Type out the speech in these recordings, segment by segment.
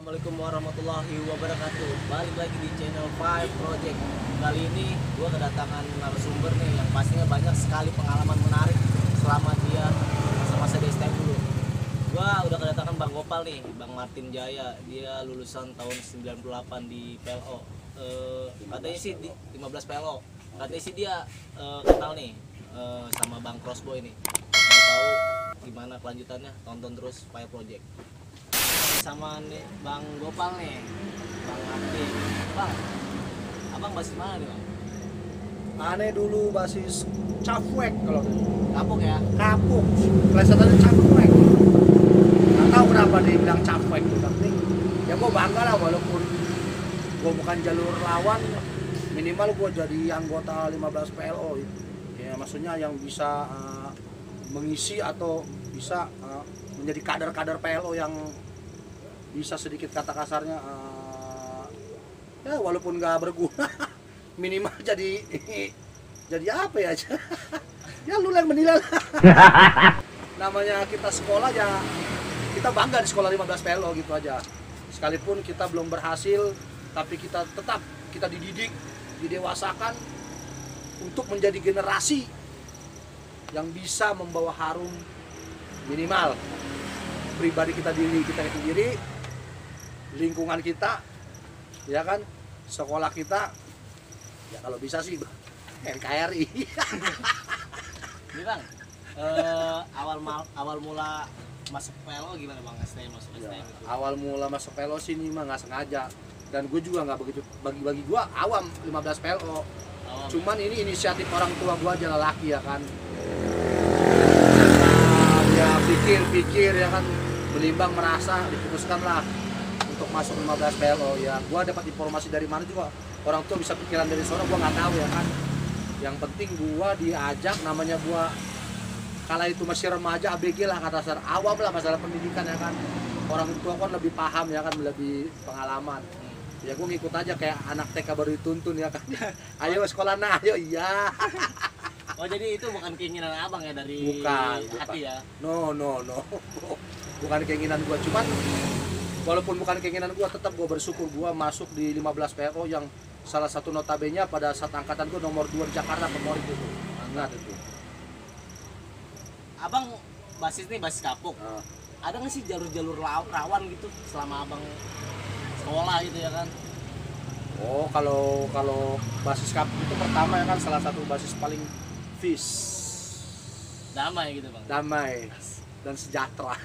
Assalamualaikum warahmatullahi wabarakatuh. Balik lagi di channel 5 Project. Kali ini gue kedatangan narasumber nih yang pastinya banyak sekali pengalaman menarik selama dia masa-masa di STM dulu. Gue udah kedatangan Bang Gopal nih, Bang Martin Jaya. Dia lulusan tahun 98 di PLO. Katanya sih di 15 PLO. Katanya sih dia kenal nih sama Bang Crossboy nih. Mau tahu gimana kelanjutannya? Tonton terus 5 Project. Sama nih Bang Gopal nih, Bang Martin. Bang, abang basis mana nih bang? Aneh dulu basis Cafwek kalau Kapuk ya? kapuk, plesetannya Cafwek. Nggak tahu kenapa dia bilang Cafwek gitu, tapi ya gue bangga lah walaupun gue bukan jalur lawan, minimal gue jadi anggota 15 PLO gitu. Ya maksudnya yang bisa mengisi atau bisa menjadi kader-kader PLO yang bisa sedikit kata kasarnya ya walaupun nggak berguna minimal jadi apa ya aja ya lu yang menilai lah. Namanya kita sekolah ya kita bangga di sekolah 15 PLO gitu aja, sekalipun kita belum berhasil tapi kita tetap dididik, didewasakan untuk menjadi generasi yang bisa membawa harum minimal pribadi kita sendiri, lingkungan kita, ya kan, sekolah kita, ya kalau bisa sih NKRI. Ini bang, awal mula masuk PLO gimana bang? STM masuk STM Ya, itu? awal mula masuk PLO sini mah nggak sengaja, dan gue juga nggak begitu bagi gue awam 15 PLO. Cuman ini inisiatif orang tua gue aja, lelaki ya kan. Ya pikir ya kan, berimbang merasa diputuskan lah untuk masuk 15 PLO. Ya gua dapat informasi dari mana juga, orang tua bisa pikiran dari sana gua nggak tahu ya kan. Yang penting gua diajak, namanya gua kala itu masih remaja, ABG lah, kata dasar awam lah masalah pendidikan ya kan. Orang tua kan lebih paham ya kan, lebih pengalaman. Ya gua ngikut aja kayak anak TK baru dituntun ya kan. Ayo sekolah nah, ayo iya. Oh jadi itu bukan keinginan abang ya dari Bukan. hati ya? No. Bukan keinginan gua, cuman walaupun bukan keinginan gua, tetap gua bersyukur gua masuk di 15 PLO yang salah satu notabene pada saat angkatan gua nomor 2 di Jakarta, Pemorik itu. Ingat itu. Abang basis kapuk. Nah, Ada nggak sih jalur-jalur rawan gitu selama abang sekolah gitu ya kan? oh kalau basis kapuk itu pertama ya kan, salah satu basis paling Damai gitu bang? damai dan sejahtera.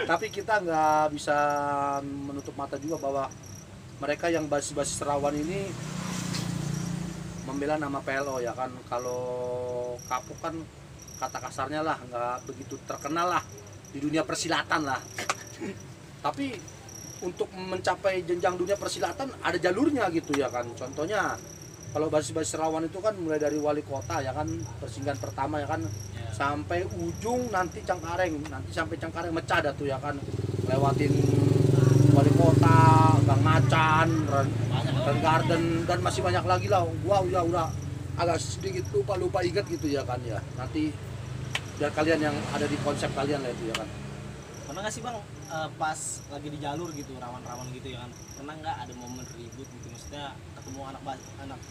Tapi kita nggak bisa menutup mata juga bahwa mereka yang basis-basis rawan ini membela nama PLO ya kan. Kalau kapuk kan kata kasarnya lah nggak begitu terkenal lah di dunia persilatan lah. Tapi untuk mencapai jenjang dunia persilatan ada jalurnya gitu ya kan. Contohnya kalau basis-basis rawan itu kan mulai dari wali kota ya kan, persinggahan pertama ya kan, sampai ujung nanti Cengkareng, nanti sampai Cengkareng mecah dah tuh ya kan, lewatin wali kota, Gang Macan, Ren Garden, dan masih banyak lagi lah. Gua udah agak sedikit lupa ingat gitu ya kan ya. Nanti biar kalian yang ada di konsep kalian lah itu ya kan. Pernah nggak sih bang pas lagi di jalur gitu, rawan-rawan gitu ya kan, pernah nggak ada momen ribut gitu, maksudnya ketemu anak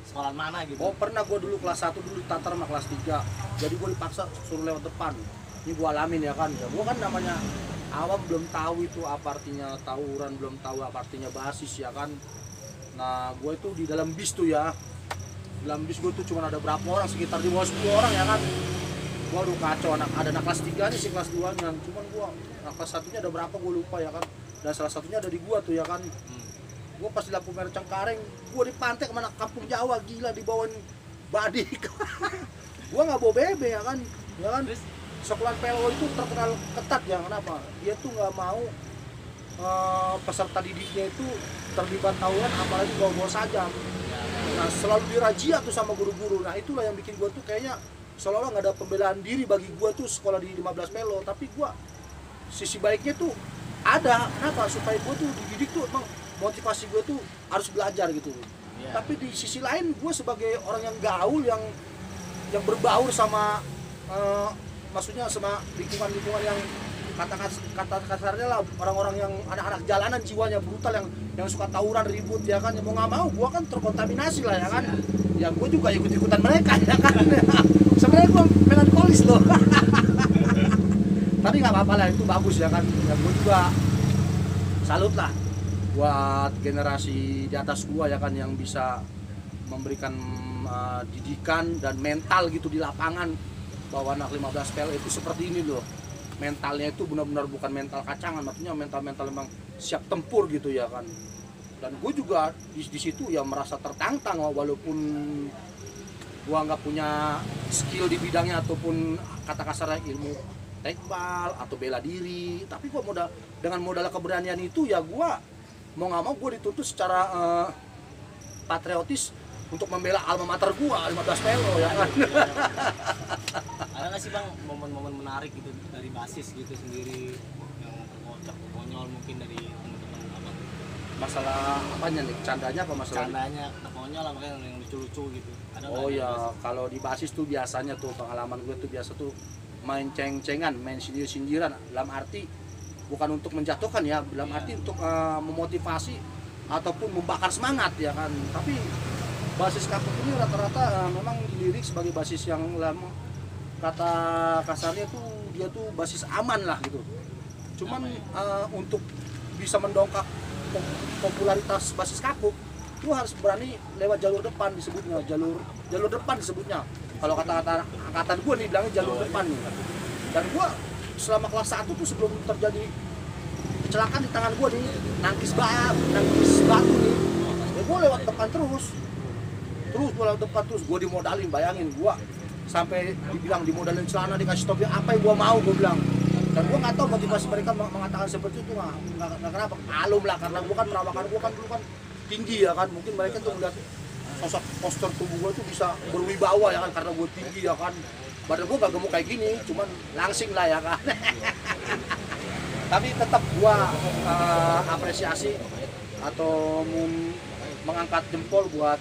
sekolah mana gitu? Oh pernah, gue dulu kelas 1 dulu ditantar sama kelas 3, jadi gue dipaksa suruh lewat depan. Ini gue alamin ya kan, ya, gue kan namanya awam, belum tahu itu apa artinya tawuran, belum tahu apa artinya basis ya kan. Nah gue itu di dalam bis tuh ya, dalam bis gue tuh cuma ada berapa orang, sekitar di bawah 10 orang ya kan. Gue aduh kacau, ada anak kelas 3 nya sih, kelas 2 nya, cuman gue anak kelas 1 nya ada berapa gue lupa ya kan, dan salah satunya ada di gue tuh ya kan. Gue pas di lampu merah Cengkareng, gue dipantek sama anak kampung Jawa, gila, dibawain badik. Gue nggak bawa bebe ya kan. Sekolah PLO itu terkenal ketat ya, kenapa? Dia tuh nggak mau peserta didiknya itu terlibat tawuran, apalagi bawa sajam. Nah selalu dirazia tuh sama guru-guru. Nah itulah yang bikin gue tuh kayaknya seolah-olah nggak ada pembelaan diri bagi gue tuh sekolah di 15 PLO. Tapi gue sisi baiknya tuh ada, kenapa? Supaya gue tuh dididik tuh emang motivasi gue tuh harus belajar gitu. Tapi di sisi lain gue sebagai orang yang gaul, yang berbaur sama maksudnya sama lingkungan-lingkungan yang kata kasarnya lah, orang-orang yang anak-anak jalanan jiwanya brutal, yang suka tawuran ribut ya kan, ya mau nggak mau gua kan terkontaminasi lah ya kan, ya gua juga ikut-ikutan mereka ya kan. Sebenarnya gua melankolis loh. Tapi nggak apa-apa lah, itu bagus ya kan, ya gua juga salut lah buat generasi di atas gua ya kan, yang bisa memberikan didikan dan mental gitu di lapangan, bahwa anak 15 PL itu seperti ini loh, mentalnya itu benar-benar bukan mental kacangan, artinya mental memang siap tempur gitu ya kan. Dan gue juga di situ ya merasa tertantang, walaupun gue nggak punya skill di bidangnya ataupun kata kasarnya ilmu tekbal atau bela diri, tapi gue dengan modal keberanian itu ya gue mau nggak mau gue dituntut secara patriotis untuk membela alma mater gua 15 PLO ya kan. Ada nggak sih Bang momen-momen menarik gitu dari basis gitu sendiri yang kocak konyol mungkin dari teman-teman Abang? Masalah apanya nih? Candanya apa masalah? Candanya konyol lah, makanya yang lucu-lucu gitu. Ada Oh ya, kalau di basis tuh biasanya tuh pengalaman gue tuh biasa tuh main ceng-cengan, main sindir-sindiran, dalam arti bukan untuk menjatuhkan ya, dalam arti untuk memotivasi ataupun membakar semangat ya kan. Tapi basis kapuk ini rata-rata memang dilirik sebagai basis yang lama, kata kasarnya tuh dia tuh basis aman lah gitu. Cuman untuk bisa mendongkrak popularitas basis kapuk, lu harus berani lewat jalur depan disebutnya, jalur depan disebutnya. Kalau kata-kata angkatan gue nih bilangnya jalur depan nih. Dan gue selama kelas 1 tuh sebelum terjadi kecelakaan di tangan gue nih, nangkis batu nih, ya gue lewat depan terus gue lewat depan terus, gue dimodalin, bayangin gue sampai dibilang dimodalin celana, dikasih topi, apa yang gue mau, gue bilang. Dan gue nggak tahu motivasi mereka mengatakan seperti itu, nggak kenapa, alum lah, karena gue kan perawakan gue kan dulu kan tinggi ya kan, mungkin mereka tuh melihat sosok postur tubuh gue tuh bisa berwibawa ya kan, karena gue tinggi ya kan, badan gue gak gemuk kayak gini, cuman langsing lah ya kan. Tapi tetap gue apresiasi atau mengangkat jempol buat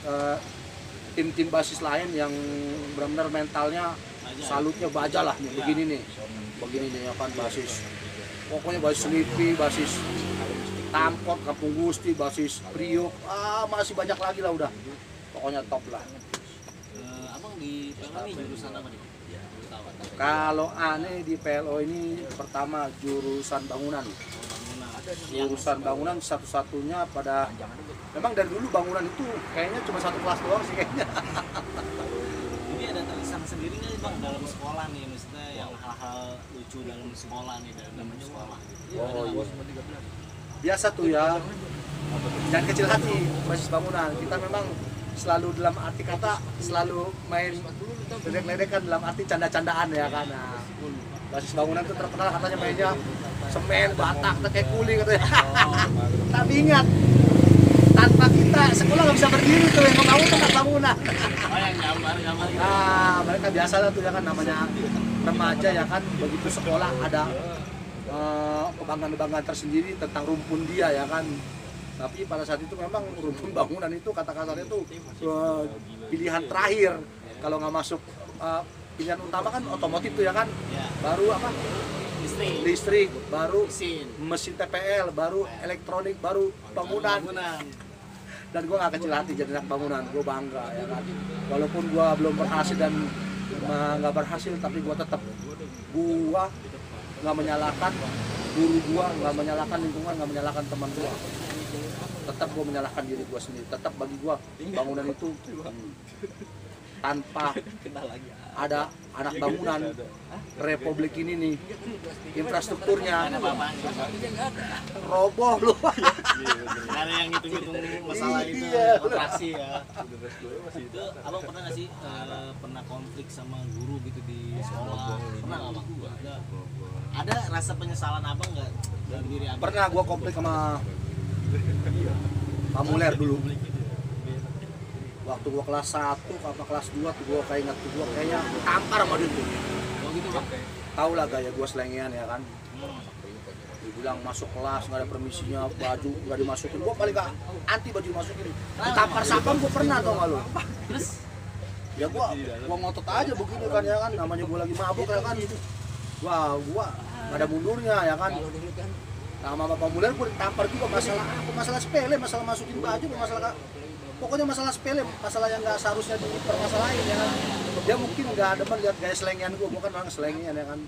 tim-tim basis lain yang benar-benar mentalnya salutnya baja lah nih, begini nih ya kan, basis pokoknya basis Lipi, basis Tampot, Kampung Gusti, basis Priok, masih banyak lagi lah, udah pokoknya top lah. Abang di PLO ini jurusan apa nih? Kalau aneh di PLO ini pertama jurusan bangunan. Jurusan bangunan satu-satunya pada, memang dari dulu bangunan itu kayaknya cuma satu kelas doang sih kayaknya. Jadi ada tulisan sendiri nggak Bang dalam sekolah nih, maksudnya yang hal-hal lucu dalam sekolah nih, dalam sekolah? Oh iya. Biasa tuh ya, jangan kecil hati basis bangunan. Kita memang selalu dalam arti kata selalu main ledek-ledekan, dalam arti canda-candaan ya kan. Nah, basis bangunan itu terkenal katanya mainnya semen, batak, kayak kuli katanya. Tapi ingat, tanpa kita sekolah nggak bisa berdiri tuh, yang mau tuh nggak bangunan. Oh yang gambar gitu. Nah, mereka biasa lah tuh ya kan, namanya remaja ya kan, begitu sekolah ada kebanggaan-kebanggaan tersendiri tentang rumpun dia ya kan. Tapi pada saat itu memang rumpun bangunan itu kata-katanya tuh pilihan terakhir. Kalau nggak masuk pilihan utama kan otomotif tuh ya kan, baru apa? Listrik, baru mesin TPL, baru elektronik, baru bangunan. Dan gue nggak kecil hati jadi anak bangunan, gue bangga ya kan. Walaupun gue belum berhasil dan nggak berhasil, tapi gue tetap, gue nggak menyalahkan guru gue, nggak menyalahkan lingkungan, nggak menyalahkan teman gue. Tetap gue menyalahkan diri gue sendiri. Tetap bagi gue bangunan itu tanpa ada anak bangunan Republik ini nih, infrastrukturnya roboh lu. Karena yang hitung-hitung masalah itu operasi ya. Itu abang pernah nggak sih pernah konflik sama guru gitu di sekolah? Pernah nggak Bang? Ada rasa penyesalan abang nggak dari diri abang? Pernah gue konflik sama Pak Muler dulu. Waktu gua kelas 1 sama kelas 2 tuh gua kayak ingat tuh, gua kayaknya tampar sama dia tuh. Oh gitu Bang? Tahu lah gaya gua selengean ya kan. Dibilang masuk kelas nggak ada permisinya, baju nggak dimasukin. Gua paling gak anti baju dimasukin. Ditampar sapam gua pernah, tau gak lu? Terus? Ya gua ngotot aja begini kan ya kan, namanya gua lagi mabuk ya kan. Wah, gua nggak ada mundurnya ya kan. Nah sama Pamular gue ditampar juga masalah sepele, masalah masukin baju, masalah pokoknya masalah sepele, masalah yang nggak seharusnya dipermasalahin ya kan. Dia mungkin nggak ada melihat gaya selengian gue bukan orang selengian ya kan.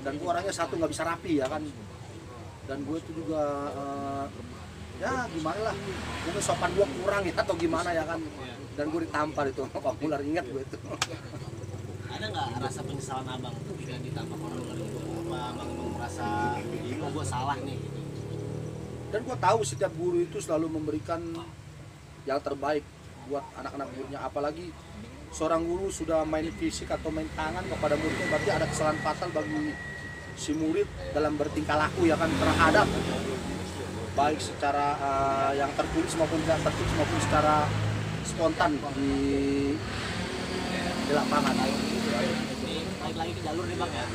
Dan gue orangnya satu nggak bisa rapi ya kan. Dan gue itu juga ya gimana lah, mungkin sopan gue kurang ya atau gimana ya kan. Dan gue ditampar itu sama Pamular, ingat gue itu. Ada nggak rasa penyesalan abang ketika ditampar Pamular itu? Apa abang merasa oh gue salah nih gitu? Dan gue tahu setiap guru itu selalu memberikan yang terbaik buat anak-anak muridnya, apalagi seorang guru sudah main fisik atau main tangan kepada muridnya, berarti ada kesalahan fatal bagi si murid dalam bertingkah laku ya kan, terhadap baik secara yang tertulis maupun tidak tertulis maupun secara spontan di lapangan. Ini balik lagi ke jalur nih bang ya.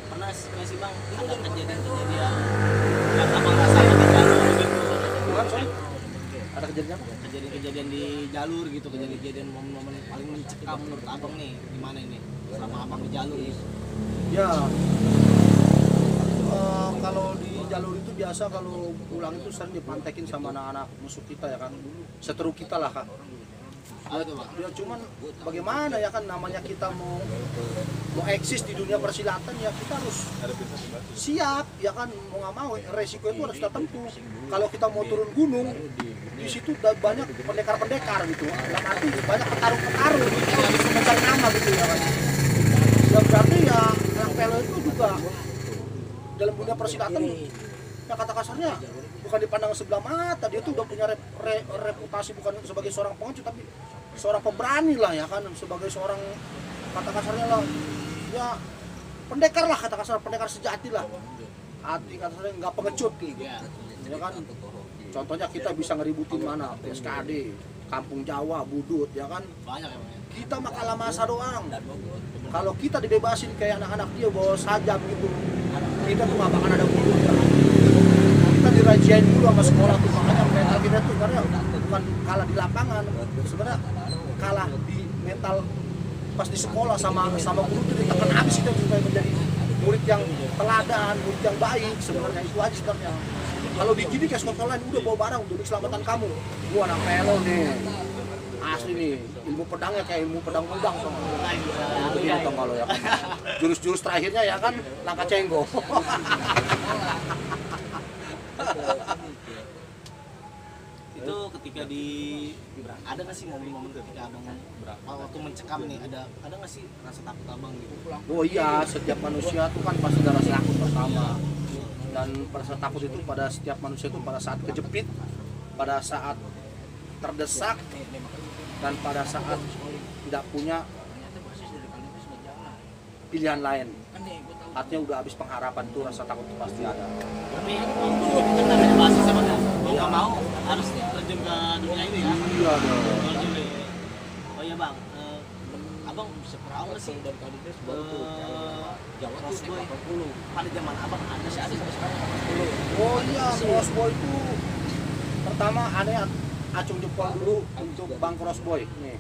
Pernah nggak sih bang ada kejadian-kejadian yang abang rasain di jalur gitu? Bukan, sorry. Ada kejadian apa? Kejadian-kejadian di jalur gitu, kejadian-kejadian momen-momen paling mencekam menurut abang nih gimana ini selama abang di jalur gitu? Ya, kalau di jalur itu biasa kalau pulang itu sering dipantekin sama anak-anak musuh kita ya kan, seteru kita lah kak. Ya cuman bagaimana ya kan, namanya kita mau eksis di dunia persilatan ya kita harus siap ya kan, mau nggak mau resiko itu harus kita tempuh. Kalau kita mau turun gunung di situ banyak pendekar-pendekar gitu, dalam arti banyak petarung-petarung yang bisa mencari nama gitu ya kan. Ya berarti ya anak pelo itu juga dalam dunia persilatan ya kata kasarnya bukan dipandang sebelah mata, dia tuh udah punya reputasi bukan sebagai seorang pengecut tapi seorang pemberani lah ya kan, sebagai seorang kata kasarnya lah ya pendekar lah, kata kasar pendekar sejati lah, arti kata kasarnya nggak pengecut gitu ya kan. Contohnya kita bisa ngeributin mana PSKD, Kampung Jawa, Budut ya kan, Banyak ya bang ya? kita mah kalah masa doang. Kalau kita dibebasin kayak anak-anak dia bawa sajam gitu, kita tuh gak bakal ada bulunya. Kita dirajain dulu sama sekolah tuh, makanya mental kita tuh karena bukan kalah di lapangan, sebenarnya kalah di mental pas di sekolah sama guru tuh ditekan habis kita juga menjadi murid yang teladan, murid yang baik sebenarnya, itu aja sebenarnya. Kalau dididik ke sekolah lain udah bawa barang untuk keselamatan kamu. Gua anak pelo nih, asli nih, ilmu pedangnya kayak ilmu pedang udang tuh. Begini tuh kalau ya kan. Jurus-jurus terakhirnya ya kan langkah cenggo. Itu ketika ada nggak sih momen-momen ketika abang waktu mencekam nih, ada nggak sih rasa takut abang gitu? Oh iya, setiap manusia tuh kan pasti ada rasa takut pertama. Dan rasa takut itu pada setiap manusia itu pada saat kejepit, pada saat terdesak, dan pada saat tidak punya pilihan lain. Artinya udah habis pengharapan, tuh rasa takut itu pasti ada. Tapi waktu itu kan ada bahasa sama kan, mau nggak mau harus terjun ke dunia ini ya. Iya dong. Oh iya bang, abang tahu nggak sih Crossboy pada zaman abang ada sih sampai sekarang Crossboy. Oh iya, Crossboy itu pertama aneh acung jempol dulu untuk Bang Crossboy nih.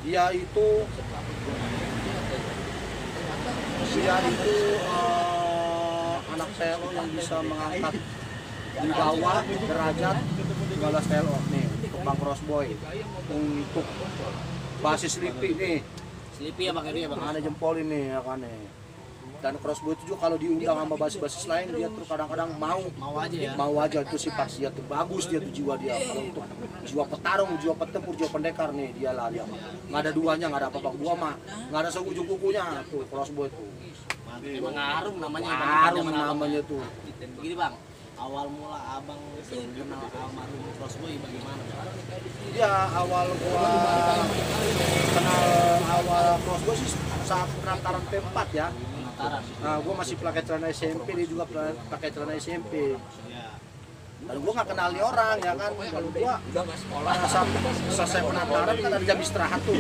Dia itu anak TLO yang bisa mengangkat di bawah derajat 15 TLO nih untuk Bang Crossboy, untuk basis Sleepy nih. Sleepy ya bang, itu ya bang. Ada jempol ini ya kan nih. Dan Crossboy itu juga kalau diundang sama basis-basis lain dia tuh kadang-kadang mau aja ya. Mau aja, itu sifat dia tuh bagus, dia tuh jiwa dia. Kalau untuk jiwa petarung, jiwa petempur, jiwa pendekar nih dia lah dia. Nggak ada duanya, nggak ada apa-apa. Gua mah nggak ada seujung kukunya tuh Crossboy tuh. Emang ngaruh namanya. Ngaruh namanya tuh. Begini bang, awal mula abang kenal almarhum Crossboy bagaimana? Ya awal gua kenal Crossboy sih saat penataran P4 ya. Nah, gue masih pakai celana SMP, dia juga pakai celana SMP. Dan gue nggak kenal nih orang ya kan. Kalau gue saat selesai penataran kan ada jam istirahat tuh.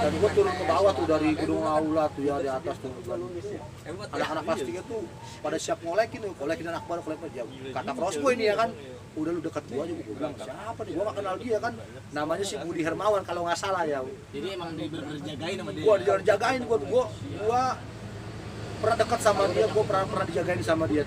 Dan gue turun ke bawah tuh dari gedung aula tuh ya, di atas tuh. Anak-anak kelas 3 tuh pada siap ngolekin tuh, kolekin anak baru kolekin dia. Kata Crossboy ini ya kan, udah lu dekat gua aja, gua bilang siapa nih, gua gak kenal dia kan, namanya si Budi Hermawan kalau nggak salah ya. Jadi emang dijagain sama dia. Gua dijagain, gua pernah dekat sama dia, gue pernah dijagain sama dia.